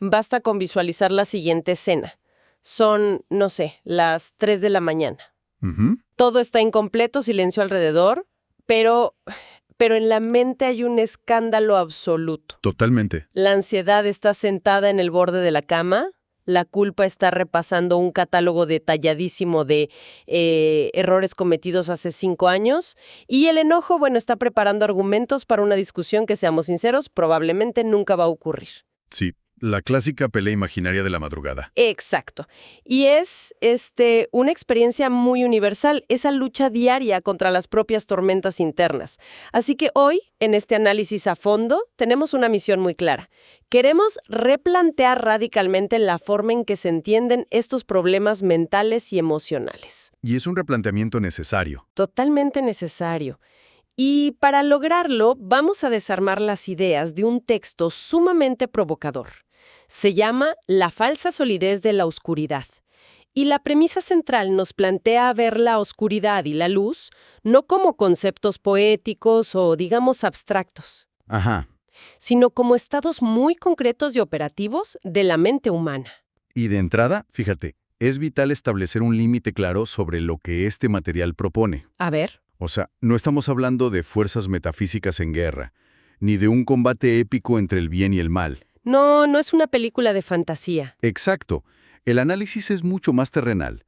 Basta con visualizar la siguiente escena. Son, no sé, las 3 de la mañana. Ujú. Todo está en completo silencio alrededor, pero en la mente hay un escándalo absoluto. Totalmente. La ansiedad está sentada en el borde de la cama, la culpa está repasando un catálogo detalladísimo de errores cometidos hace 5 años, y el enojo, bueno, está preparando argumentos para una discusión que, seamos sinceros, probablemente nunca va a ocurrir. Sí, la clásica pelea imaginaria de la madrugada. Exacto. Y es una experiencia muy universal, esa lucha diaria contra las propias tormentas internas. Así que hoy, en este análisis a fondo, tenemos una misión muy clara. Queremos replantear radicalmente la forma en que se entienden estos problemas mentales y emocionales. Y es un replanteamiento necesario. Totalmente necesario. Y para lograrlo, vamos a desarmar las ideas de un texto sumamente provocador. Se llama La falsa solidez de la oscuridad. Y la premisa central nos plantea ver la oscuridad y la luz no como conceptos poéticos o, digamos, abstractos, Ajá. sino como estados muy concretos y operativos de la mente humana. Y de entrada, fíjate, es vital establecer un límite claro sobre lo que este material propone. A ver. O sea, no estamos hablando de fuerzas metafísicas en guerra, ni de un combate épico entre el bien y el mal. No, no es una película de fantasía. Exacto. El análisis es mucho más terrenal.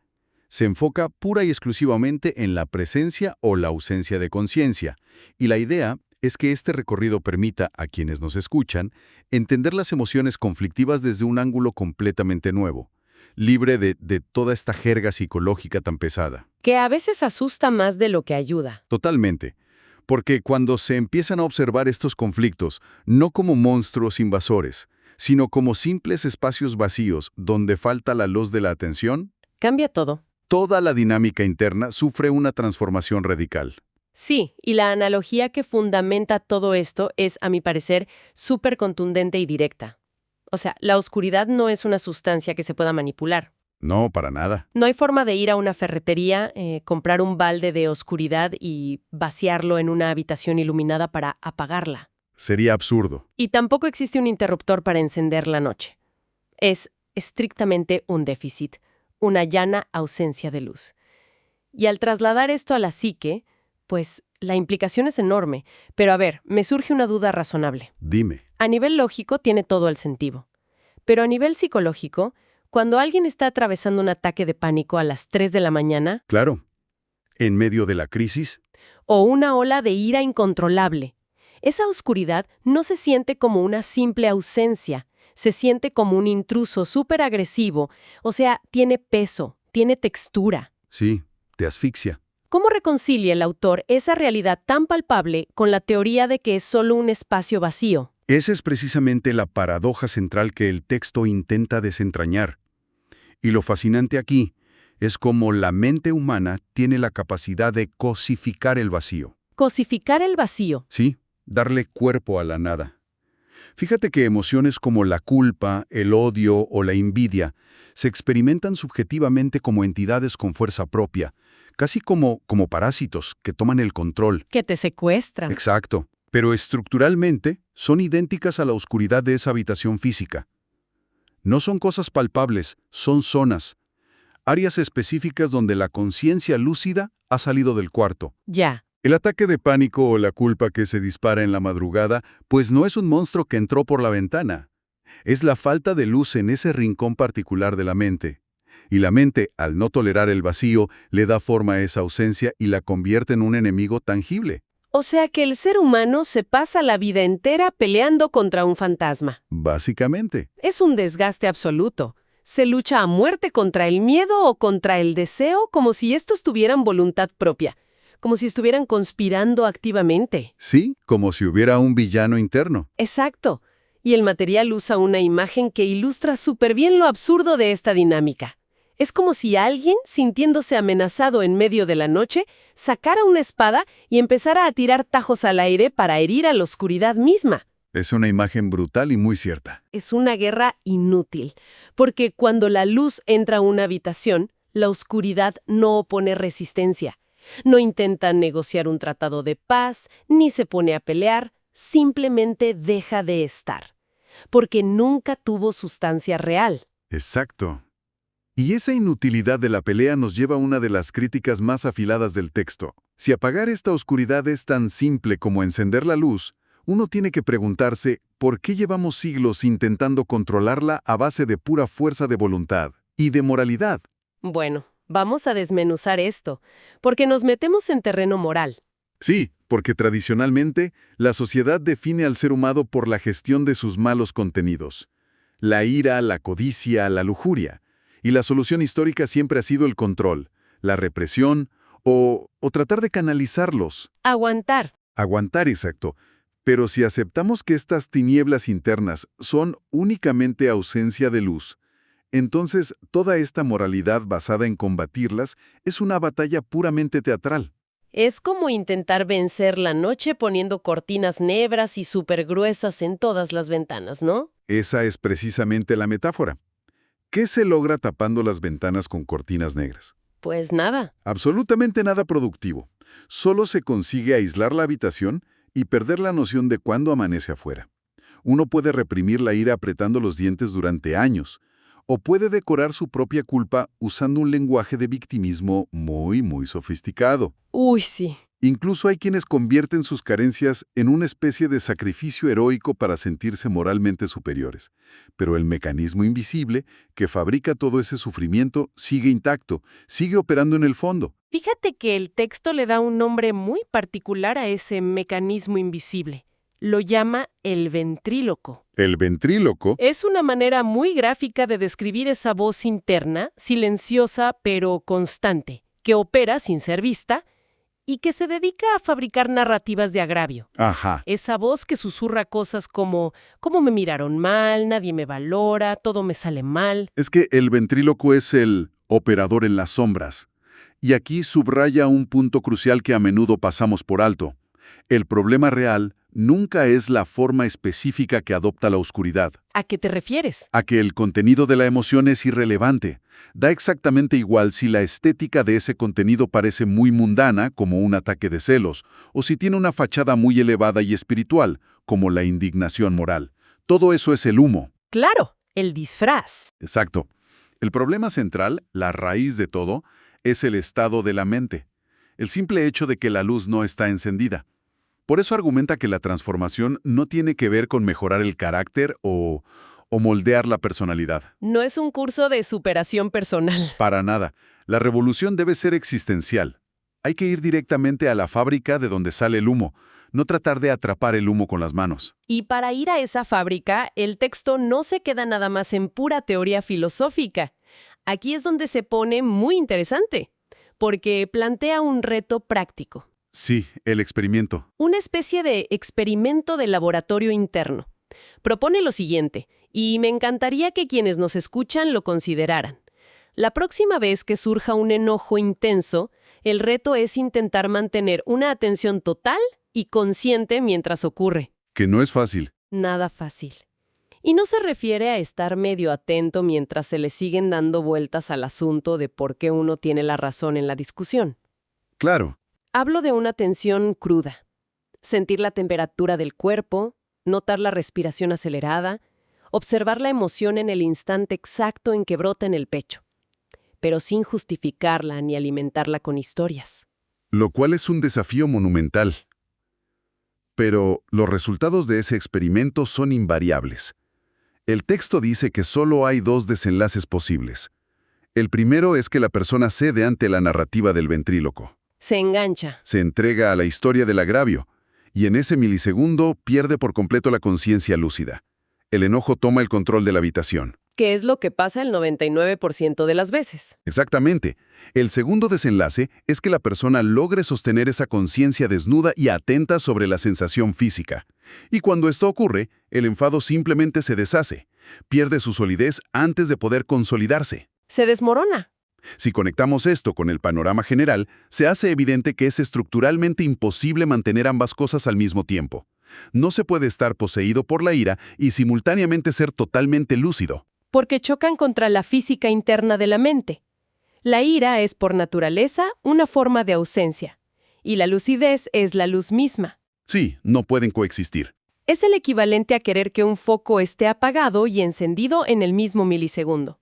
Se enfoca pura y exclusivamente en la presencia o la ausencia de conciencia. Y la idea es que este recorrido permita a quienes nos escuchan entender las emociones conflictivas desde un ángulo completamente nuevo, libre de toda esta jerga psicológica tan pesada. Que a veces asusta más de lo que ayuda. Totalmente. Porque cuando se empiezan a observar estos conflictos, no como monstruos invasores, sino como simples espacios vacíos donde falta la luz de la atención, Cambia todo. toda la dinámica interna sufre una transformación radical. Sí, y la analogía que fundamenta todo esto es, a mi parecer, súper contundente y directa. O sea, la oscuridad no es una sustancia que se pueda manipular. No, para nada. No hay forma de ir a una ferretería, comprar un balde de oscuridad y vaciarlo en una habitación iluminada para apagarla. Sería absurdo. Y tampoco existe un interruptor para encender la noche. Es estrictamente un déficit, una llana ausencia de luz. Y al trasladar esto a la psique, pues la implicación es enorme. Pero a ver, me surge una duda razonable. Dime. A nivel lógico tiene todo el sentido. Pero a nivel psicológico, cuando alguien está atravesando un ataque de pánico a las 3 de la mañana, Claro. En medio de la crisis, o una ola de ira incontrolable, esa oscuridad no se siente como una simple ausencia, se siente como un intruso súper agresivo, o sea, tiene peso, tiene textura. sí, te asfixia. ¿Cómo reconcilia el autor esa realidad tan palpable con la teoría de que es solo un espacio vacío? Esa es precisamente la paradoja central que el texto intenta desentrañar. Y lo fascinante aquí es cómo la mente humana tiene la capacidad de cosificar el vacío. Cosificar el vacío. Sí, darle cuerpo a la nada. Fíjate que emociones como la culpa, el odio o la envidia se experimentan subjetivamente como entidades con fuerza propia, casi como parásitos que toman el control. Que te secuestran. Exacto. Pero estructuralmente son idénticas a la oscuridad de esa habitación física. No son cosas palpables, son zonas, áreas específicas donde la conciencia lúcida ha salido del cuarto. Ya. El ataque de pánico o la culpa que se dispara en la madrugada, pues no es un monstruo que entró por la ventana. Es la falta de luz en ese rincón particular de la mente. Y la mente, al no tolerar el vacío, le da forma a esa ausencia y la convierte en un enemigo tangible. O sea que el ser humano se pasa la vida entera peleando contra un fantasma. Básicamente. Es un desgaste absoluto. Se lucha a muerte contra el miedo o contra el deseo como si estos tuvieran voluntad propia, como si estuvieran conspirando activamente. Sí, como si hubiera un villano interno. Exacto. Y el material usa una imagen que ilustra súper bien lo absurdo de esta dinámica. Es como si alguien, sintiéndose amenazado en medio de la noche, sacara una espada y empezara a tirar tajos al aire para herir a la oscuridad misma. Es una imagen brutal y muy cierta. Es una guerra inútil, porque cuando la luz entra a una habitación, la oscuridad no opone resistencia. No intenta negociar un tratado de paz, ni se pone a pelear, simplemente deja de estar. porque nunca tuvo sustancia real. Exacto. Y esa inutilidad de la pelea nos lleva a una de las críticas más afiladas del texto. Si apagar esta oscuridad es tan simple como encender la luz, uno tiene que preguntarse por qué llevamos siglos intentando controlarla a base de pura fuerza de voluntad y de moralidad. Bueno, vamos a desmenuzar esto, porque nos metemos en terreno moral. Sí, porque tradicionalmente la sociedad define al ser humano por la gestión de sus malos contenidos. La ira, la codicia, la lujuria. Y la solución histórica siempre ha sido el control, la represión o tratar de canalizarlos. Aguantar. Aguantar, exacto. Pero si aceptamos que estas tinieblas internas son únicamente ausencia de luz, entonces toda esta moralidad basada en combatirlas es una batalla puramente teatral. Es como intentar vencer la noche poniendo cortinas negras y súper gruesas en todas las ventanas, ¿no? Esa es precisamente la metáfora. ¿Qué se logra tapando las ventanas con cortinas negras? Pues nada. Absolutamente nada productivo. Solo se consigue aislar la habitación y perder la noción de cuándo amanece afuera. Uno puede reprimir la ira apretando los dientes durante años, o puede decorar su propia culpa usando un lenguaje de victimismo muy sofisticado. Uy, sí. Incluso hay quienes convierten sus carencias en una especie de sacrificio heroico para sentirse moralmente superiores. Pero el mecanismo invisible que fabrica todo ese sufrimiento sigue intacto, sigue operando en el fondo. Fíjate que el texto le da un nombre muy particular a ese mecanismo invisible. Lo llama el ventríloco. El ventríloco Es una manera muy gráfica de describir esa voz interna, silenciosa pero constante, que opera sin ser vista y que se dedica a fabricar narrativas de agravio. Ajá. Esa voz que susurra cosas como «cómo me miraron mal, nadie me valora, todo me sale mal». Es que el ventríloco es el operador en las sombras. Y aquí subraya un punto crucial que a menudo pasamos por alto. El problema real nunca es la forma específica que adopta la oscuridad. ¿A qué te refieres? A que el contenido de la emoción es irrelevante. Da exactamente igual si la estética de ese contenido parece muy mundana, como un ataque de celos, o si tiene una fachada muy elevada y espiritual, como la indignación moral. Todo eso es el humo. Claro, el disfraz. Exacto. El problema central, la raíz de todo, es el estado de la mente. El simple hecho de que la luz no está encendida. Por eso argumenta que la transformación no tiene que ver con mejorar el carácter o moldear la personalidad. No es un curso de superación personal. Para nada. La revolución debe ser existencial. Hay que ir directamente a la fábrica de donde sale el humo, no tratar de atrapar el humo con las manos. Y para ir a esa fábrica, el texto no se queda nada más en pura teoría filosófica. Aquí es donde se pone muy interesante, porque plantea un reto práctico. Sí, el experimento. Una especie de experimento de laboratorio interno. Propone lo siguiente, y me encantaría que quienes nos escuchan lo consideraran. La próxima vez que surja un enojo intenso, el reto es intentar mantener una atención total y consciente mientras ocurre. Que no es fácil. Nada fácil. Y no se refiere a estar medio atento mientras se le siguen dando vueltas al asunto de por qué uno tiene la razón en la discusión. Claro. Hablo de una atención cruda. Sentir la temperatura del cuerpo, notar la respiración acelerada, observar la emoción en el instante exacto en que brota en el pecho, pero sin justificarla ni alimentarla con historias. Lo cual es un desafío monumental. Pero los resultados de ese experimento son invariables. El texto dice que solo hay dos desenlaces posibles. El primero es que la persona cede ante la narrativa del ventríloco. Se engancha. Se entrega a la historia del agravio, y en ese milisegundo pierde por completo la conciencia lúcida. El enojo toma el control de la habitación. Que es lo que pasa el 99% de las veces. Exactamente. El segundo desenlace es que la persona logre sostener esa conciencia desnuda y atenta sobre la sensación física. Y cuando esto ocurre, el enfado simplemente se deshace. Pierde su solidez antes de poder consolidarse. Se desmorona. Si conectamos esto con el panorama general, se hace evidente que es estructuralmente imposible mantener ambas cosas al mismo tiempo. No se puede estar poseído por la ira y simultáneamente ser totalmente lúcido. Porque chocan contra la física interna de la mente. La ira es por naturaleza una forma de ausencia, y la lucidez es la luz misma. Sí, no pueden coexistir. Es el equivalente a querer que un foco esté apagado y encendido en el mismo milisegundo.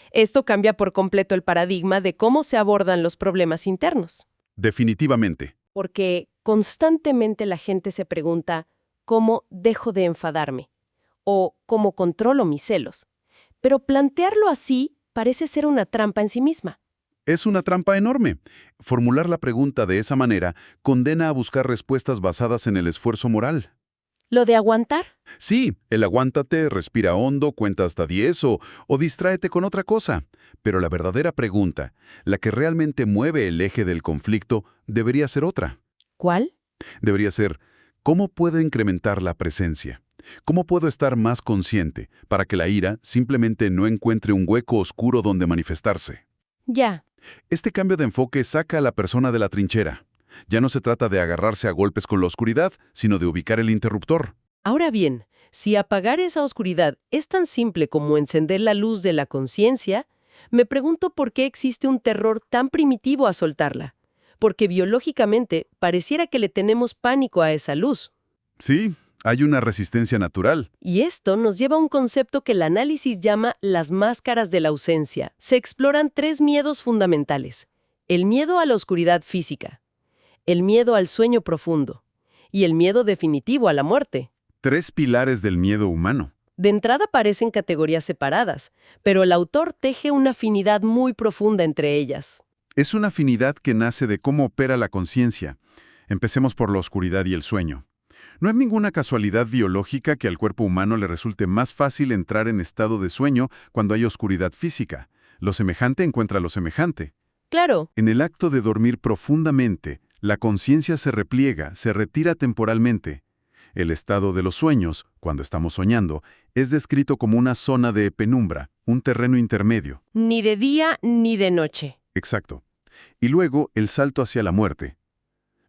Esto cambia por completo el paradigma de cómo se abordan los problemas internos. Definitivamente. Porque constantemente la gente se pregunta, ¿cómo dejo de enfadarme? O ¿cómo controlo mis celos? Pero plantearlo así parece ser una trampa en sí misma. Es una trampa enorme. Formular la pregunta de esa manera condena a buscar respuestas basadas en el esfuerzo moral. ¿Lo de aguantar? Sí, el aguántate, respira hondo, cuenta hasta 10 o distráete con otra cosa. Pero la verdadera pregunta, la que realmente mueve el eje del conflicto, debería ser otra. ¿Cuál? Debería ser, ¿cómo puedo incrementar la presencia? ¿Cómo puedo estar más consciente para que la ira simplemente no encuentre un hueco oscuro donde manifestarse? Ya. Este cambio de enfoque saca a la persona de la trinchera. Ya no se trata de agarrarse a golpes con la oscuridad, sino de ubicar el interruptor. Ahora bien, si apagar esa oscuridad es tan simple como encender la luz de la conciencia, me pregunto por qué existe un terror tan primitivo a soltarla. Porque biológicamente pareciera que le tenemos pánico a esa luz. Sí, hay una resistencia natural. Y esto nos lleva a un concepto que el análisis llama las máscaras de la ausencia. Se exploran 3 miedos fundamentales. El miedo a la oscuridad física, el miedo al sueño profundo y el miedo definitivo a la muerte. 3 pilares del miedo humano. De entrada parecen categorías separadas, pero el autor teje una afinidad muy profunda entre ellas. Es una afinidad que nace de cómo opera la conciencia. Empecemos por la oscuridad y el sueño. No es ninguna casualidad biológica que al cuerpo humano le resulte más fácil entrar en estado de sueño cuando hay oscuridad física. Lo semejante encuentra lo semejante. Claro. En el acto de dormir profundamente, la conciencia se repliega, se retira temporalmente. El estado de los sueños, cuando estamos soñando, es descrito como una zona de penumbra, un terreno intermedio. Ni de día ni de noche. Exacto. Y luego el salto hacia la muerte.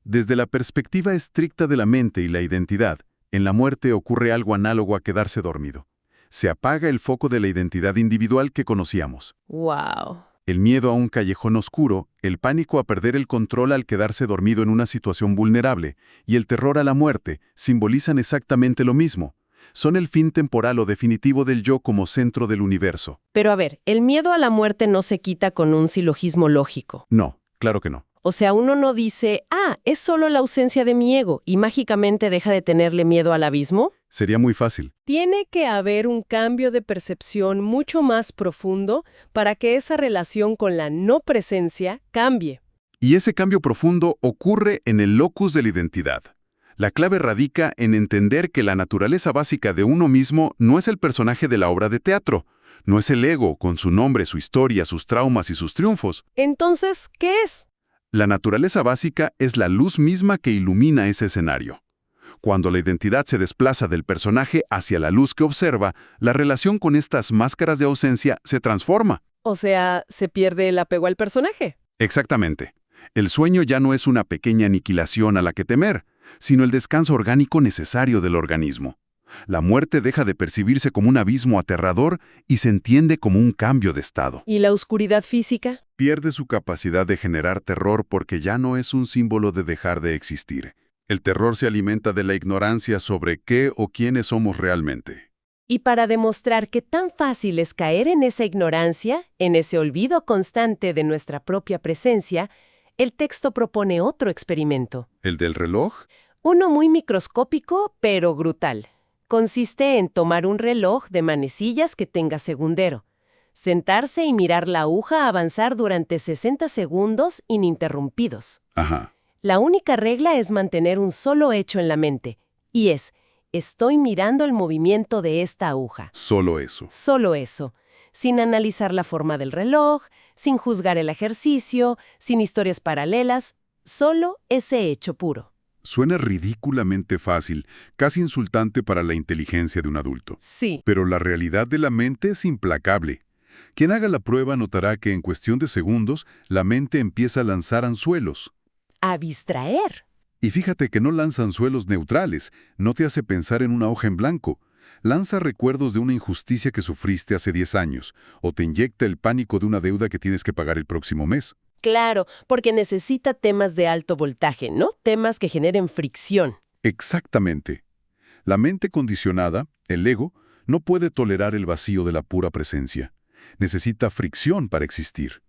Desde la perspectiva estricta de la mente y la identidad, en la muerte ocurre algo análogo a quedarse dormido. Se apaga el foco de la identidad individual que conocíamos. ¡Wow! El miedo a un callejón oscuro, el pánico a perder el control al quedarse dormido en una situación vulnerable y el terror a la muerte simbolizan exactamente lo mismo. Son el fin temporal o definitivo del yo como centro del universo. Pero a ver, el miedo a la muerte no se quita con un silogismo lógico. No, claro que no. O sea, uno no dice, es solo la ausencia de mi ego y mágicamente deja de tenerle miedo al abismo. Sería muy fácil. Tiene que haber un cambio de percepción mucho más profundo para que esa relación con la no presencia cambie. Y ese cambio profundo ocurre en el locus de la identidad. La clave radica en entender que la naturaleza básica de uno mismo no es el personaje de la obra de teatro, no es el ego con su nombre, su historia, sus traumas y sus triunfos. Entonces, ¿qué es? La naturaleza básica es la luz misma que ilumina ese escenario. Cuando la identidad se desplaza del personaje hacia la luz que observa, la relación con estas máscaras de ausencia se transforma. O sea, se pierde el apego al personaje. Exactamente. El sueño ya no es una pequeña aniquilación a la que temer, sino el descanso orgánico necesario del organismo. La muerte deja de percibirse como un abismo aterrador y se entiende como un cambio de estado. ¿Y la oscuridad física? Pierde su capacidad de generar terror porque ya no es un símbolo de dejar de existir. El terror se alimenta de la ignorancia sobre qué o quiénes somos realmente. Y para demostrar qué tan fácil es caer en esa ignorancia, en ese olvido constante de nuestra propia presencia, el texto propone otro experimento. ¿El del reloj? Uno muy microscópico, pero brutal. Consiste en tomar un reloj de manecillas que tenga segundero, sentarse y mirar la aguja avanzar durante 60 segundos ininterrumpidos. Ajá. La única regla es mantener un solo hecho en la mente, y es, estoy mirando el movimiento de esta aguja. Solo eso. Solo eso, sin analizar la forma del reloj, sin juzgar el ejercicio, sin historias paralelas, solo ese hecho puro. Suena ridículamente fácil, casi insultante para la inteligencia de un adulto. Sí. Pero la realidad de la mente es implacable. Quien haga la prueba notará que en cuestión de segundos, la mente empieza a lanzar anzuelos. A distraer. Y fíjate que no lanza anzuelos neutrales, no te hace pensar en una hoja en blanco. Lanza recuerdos de una injusticia que sufriste hace 10 años, o te inyecta el pánico de una deuda que tienes que pagar el próximo mes. Claro, porque necesita temas de alto voltaje, ¿no? Temas que generen fricción. Exactamente. La mente condicionada, el ego, no puede tolerar el vacío de la pura presencia. Necesita fricción para existir.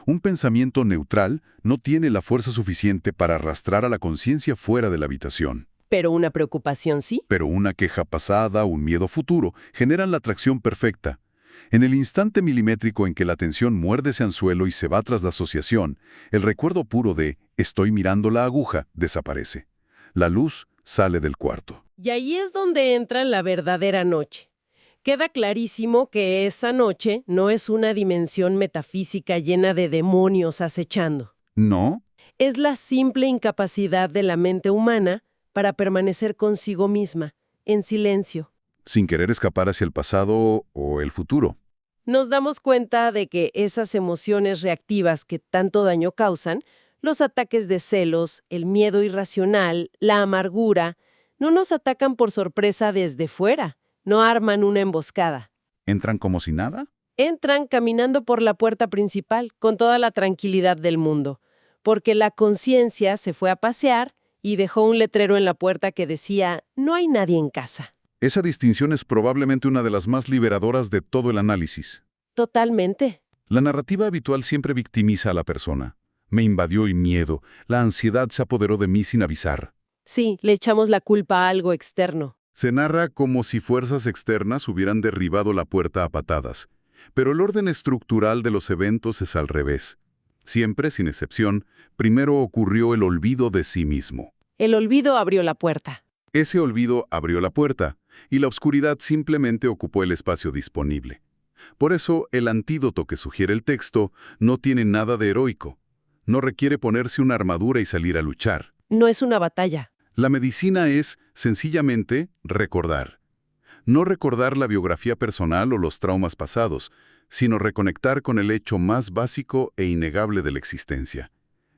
Un pensamiento neutral no tiene la fuerza suficiente para arrastrar a la conciencia fuera de la habitación. Pero una preocupación sí. Pero una queja pasada, un miedo futuro, generan la atracción perfecta. En el instante milimétrico en que la atención muerde ese anzuelo y se va tras la asociación, el recuerdo puro de «estoy mirando la aguja» desaparece. La luz sale del cuarto. Y ahí es donde entra la verdadera noche. Queda clarísimo que esa noche no es una dimensión metafísica llena de demonios acechando. ¿No? Es la simple incapacidad de la mente humana para permanecer consigo misma, en silencio. Sin querer escapar hacia el pasado o el futuro. Nos damos cuenta de que esas emociones reactivas que tanto daño causan, los ataques de celos, el miedo irracional, la amargura, no nos atacan por sorpresa desde fuera, no arman una emboscada. ¿Entran como si nada? Entran caminando por la puerta principal con toda la tranquilidad del mundo, porque la conciencia se fue a pasear y dejó un letrero en la puerta que decía «No hay nadie en casa». Esa distinción es probablemente una de las más liberadoras de todo el análisis. Totalmente. La narrativa habitual siempre victimiza a la persona. Me invadió el miedo, la ansiedad se apoderó de mí sin avisar. Sí, le echamos la culpa a algo externo. Se narra como si fuerzas externas hubieran derribado la puerta a patadas. Pero el orden estructural de los eventos es al revés. Siempre, sin excepción, primero ocurrió el olvido de sí mismo. El olvido abrió la puerta. Ese olvido abrió la puerta, y la oscuridad simplemente ocupó el espacio disponible. Por eso, el antídoto que sugiere el texto no tiene nada de heroico. No requiere ponerse una armadura y salir a luchar. No es una batalla. La medicina es, sencillamente, recordar. No recordar la biografía personal o los traumas pasados, sino reconectar con el hecho más básico e innegable de la existencia.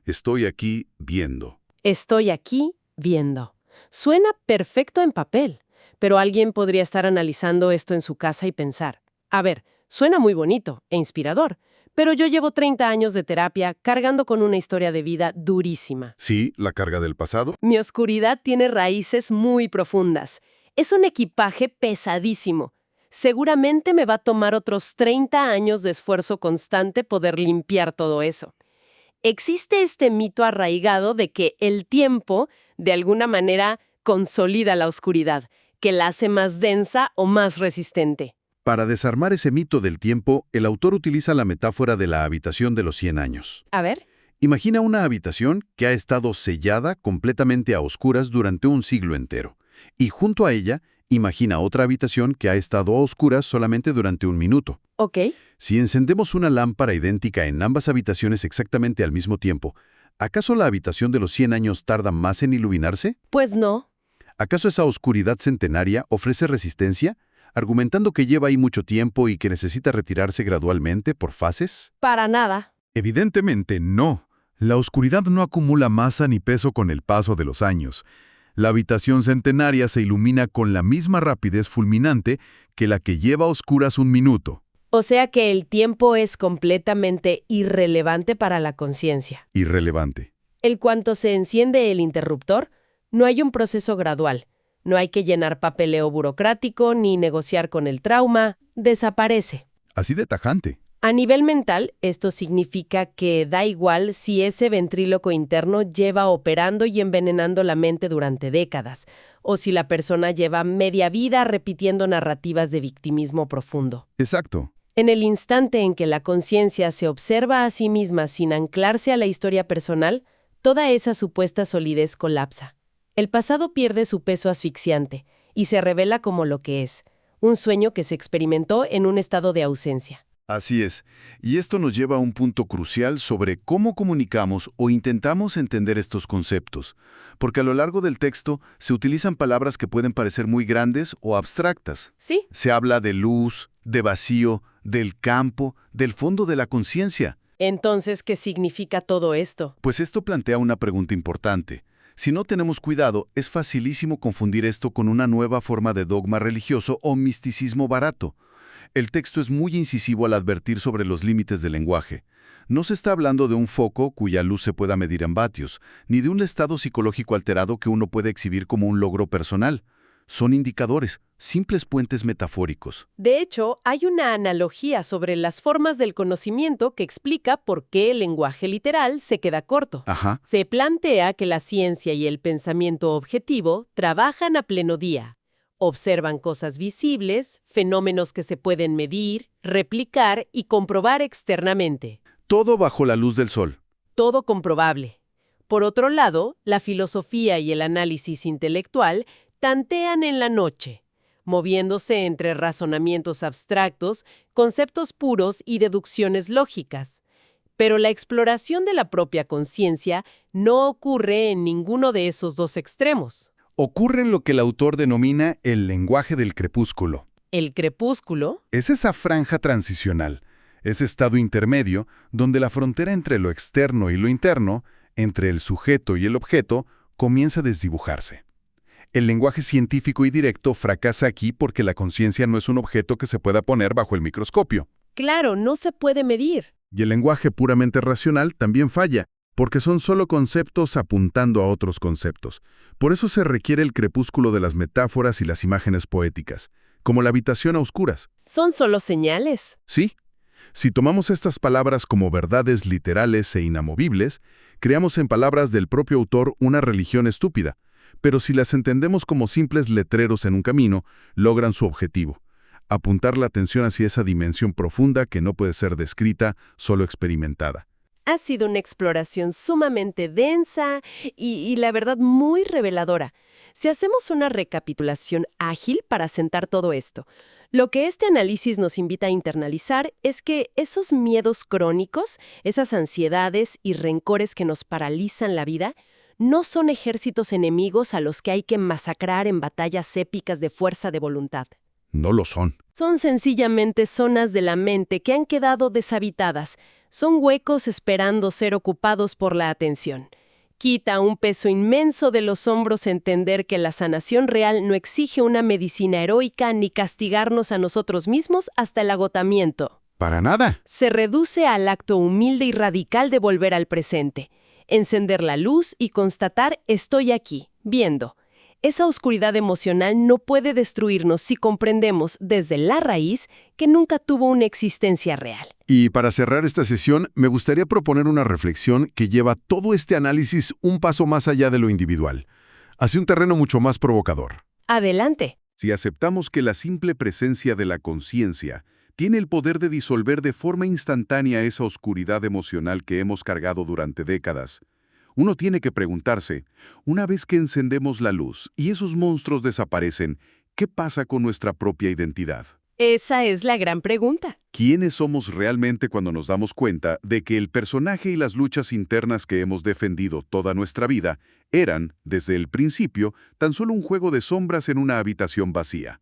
Estoy aquí viendo. Estoy aquí viendo. Suena perfecto en papel, pero alguien podría estar analizando esto en su casa y pensar, a ver, suena muy bonito e inspirador, pero yo llevo 30 años de terapia cargando con una historia de vida durísima. Sí, la carga del pasado. Mi oscuridad tiene raíces muy profundas. Es un equipaje pesadísimo. Seguramente me va a tomar otros 30 años de esfuerzo constante poder limpiar todo eso. Existe este mito arraigado de que el tiempo, de alguna manera, consolida la oscuridad, que la hace más densa o más resistente. Para desarmar ese mito del tiempo, el autor utiliza la metáfora de la habitación de los 100 años. A ver. Imagina una habitación que ha estado sellada completamente a oscuras durante un siglo entero. Y junto a ella, imagina otra habitación que ha estado a oscuras solamente durante un minuto. Ok. Si encendemos una lámpara idéntica en ambas habitaciones exactamente al mismo tiempo, ¿acaso la habitación de los 100 años tarda más en iluminarse? Pues no. ¿Acaso esa oscuridad centenaria ofrece resistencia, argumentando que lleva ahí mucho tiempo y que necesita retirarse gradualmente por fases? Para nada. Evidentemente no. La oscuridad no acumula masa ni peso con el paso de los años. La habitación centenaria se ilumina con la misma rapidez fulminante que la que lleva a oscuras un minuto. O sea que el tiempo es completamente irrelevante para la conciencia. Irrelevante. En cuanto se enciende el interruptor, no hay un proceso gradual. No hay que llenar papeleo burocrático ni negociar con el trauma. Desaparece. Así de tajante. A nivel mental, esto significa que da igual si ese ventríloco interno lleva operando y envenenando la mente durante décadas, o si la persona lleva media vida repitiendo narrativas de victimismo profundo. Exacto. En el instante en que la conciencia se observa a sí misma sin anclarse a la historia personal, toda esa supuesta solidez colapsa. El pasado pierde su peso asfixiante y se revela como lo que es, un sueño que se experimentó en un estado de ausencia. Así es. Y esto nos lleva a un punto crucial sobre cómo comunicamos o intentamos entender estos conceptos. Porque a lo largo del texto se utilizan palabras que pueden parecer muy grandes o abstractas. ¿Sí? Se habla de luz, de vacío, del campo, del fondo de la conciencia. Entonces, ¿qué significa todo esto? Pues esto plantea una pregunta importante. Si no tenemos cuidado, es facilísimo confundir esto con una nueva forma de dogma religioso o misticismo barato. El texto es muy incisivo al advertir sobre los límites del lenguaje. No se está hablando de un foco cuya luz se pueda medir en vatios, ni de un estado psicológico alterado que uno puede exhibir como un logro personal. Son indicadores, simples puentes metafóricos. De hecho, hay una analogía sobre las formas del conocimiento que explica por qué el lenguaje literal se queda corto. Ajá. Se plantea que la ciencia y el pensamiento objetivo trabajan a pleno día. Observan cosas visibles, fenómenos que se pueden medir, replicar y comprobar externamente. Todo bajo la luz del sol. Todo comprobable. Por otro lado, la filosofía y el análisis intelectual tantean en la noche, moviéndose entre razonamientos abstractos, conceptos puros y deducciones lógicas. Pero la exploración de la propia conciencia no ocurre en ninguno de esos dos extremos. Ocurre en lo que el autor denomina el lenguaje del crepúsculo. El crepúsculo Es esa franja transicional, ese estado intermedio donde la frontera entre lo externo y lo interno, entre el sujeto y el objeto, comienza a desdibujarse. El lenguaje científico y directo fracasa aquí porque la conciencia no es un objeto que se pueda poner bajo el microscopio. claro, no se puede medir. Y el lenguaje puramente racional también falla, porque son solo conceptos apuntando a otros conceptos. Por eso se requiere el crepúsculo de las metáforas y las imágenes poéticas, como la habitación a oscuras. Son solo señales. Sí, si tomamos estas palabras como verdades literales e inamovibles, creamos en palabras del propio autor una religión estúpida. Pero si las entendemos como simples letreros en un camino, logran su objetivo: apuntar la atención hacia esa dimensión profunda que no puede ser descrita, solo experimentada. Ha sido una exploración sumamente densa y la verdad muy reveladora. Si hacemos una recapitulación ágil para sentar todo esto, lo que este análisis nos invita a internalizar es que esos miedos crónicos, esas ansiedades y rencores que nos paralizan la vida, no son ejércitos enemigos a los que hay que masacrar en batallas épicas de fuerza de voluntad. No lo son. Son sencillamente zonas de la mente que han quedado deshabitadas. Son huecos esperando ser ocupados por la atención. Quita un peso inmenso de los hombros entender que la sanación real no exige una medicina heroica ni castigarnos a nosotros mismos hasta el agotamiento. Para nada. Se reduce al acto humilde y radical de volver al presente, encender la luz y constatar: estoy aquí, viendo. Esa oscuridad emocional no puede destruirnos si comprendemos desde la raíz que nunca tuvo una existencia real. Y para cerrar esta sesión, me gustaría proponer una reflexión que lleva todo este análisis un paso más allá de lo individual, hacia un terreno mucho más provocador. Adelante. Si aceptamos que la simple presencia de la conciencia tiene el poder de disolver de forma instantánea esa oscuridad emocional que hemos cargado durante décadas, uno tiene que preguntarse, una vez que encendemos la luz y esos monstruos desaparecen, ¿qué pasa con nuestra propia identidad? Esa es la gran pregunta. ¿Quiénes somos realmente cuando nos damos cuenta de que el personaje y las luchas internas que hemos defendido toda nuestra vida eran, desde el principio, tan solo un juego de sombras en una habitación vacía?